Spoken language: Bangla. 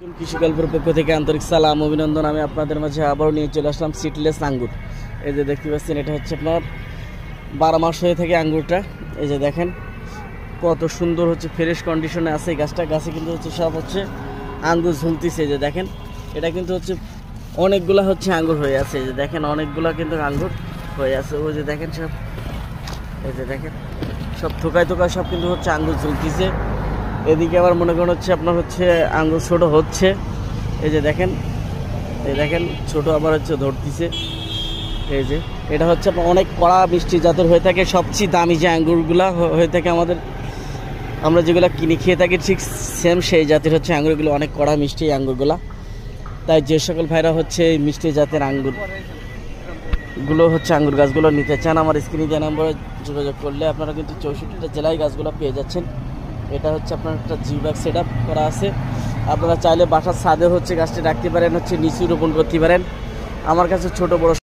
কৃষি গল্পের পক্ষ থেকে আন্তরিক সালাম অভিনন্দন। আমি আপনাদের মাঝে আবারও নিয়ে চলে আসলাম সিডলেস আঙ্গুর। এই যে দেখতে পাচ্ছেন, এটা হচ্ছে আপনার 12 মাস হয়ে থাকে আঙ্গুরটা। এই যে দেখেন কত সুন্দর হচ্ছে, ফ্রেশ কন্ডিশনে আছে এই গাছটা। গাছে কিন্তু হচ্ছে সব হচ্ছে আঙ্গুর ঝুলতিছে। এই যে দেখেন, এটা কিন্তু হচ্ছে অনেকগুলা হচ্ছে আঙ্গুর হয়ে আছে। এই যে দেখেন অনেকগুলা কিন্তু আঙ্গুর হয়ে আছে। ওই যে দেখেন সব, এই যে দেখেন সব থোকায় থোকায় সব কিন্তু হচ্ছে আঙ্গুর ঝুলতিছে। এদিকে আবার মনে করেন হচ্ছে আপনার হচ্ছে আঙ্গুর ছোট হচ্ছে। এই যে দেখেন, এই দেখেন ছোট আবার হচ্ছে ধরতিছে। এই যে এটা হচ্ছে আপনার অনেক কড়া মিষ্টি জাতের হয়ে থাকে। সবচেয়ে দামি যে আঙ্গুরগুলা হয়ে থাকে আমরা যেগুলো কিনে খেয়ে থাকি ঠিক সেম সেই জাতের হচ্ছে আঙ্গুরগুলো, অনেক কড়া মিষ্টি আঙ্গুরগুলা। তাই যে সকল ভাইরা হচ্ছে এই মিষ্টি জাতের আঙ্গুরগুলো হচ্ছে আঙ্গুর গাছগুলো নিতে চান, আমার স্ক্রিনে যে নাম্বারে যোগাযোগ করলে আপনারা কিন্তু 64টা জেলায় গাছগুলো পেয়ে যাচ্ছেন। এটা হচ্ছে আপনার একটা জিও ব্যাগ সেট আপ করা আছে। আপনারা চাইলে বাসার ছাদে হচ্ছে গাছটি রাখতে পারেন, হচ্ছে নিচে রোপণ করতে পারেন। আমার কাছে ছোট বড়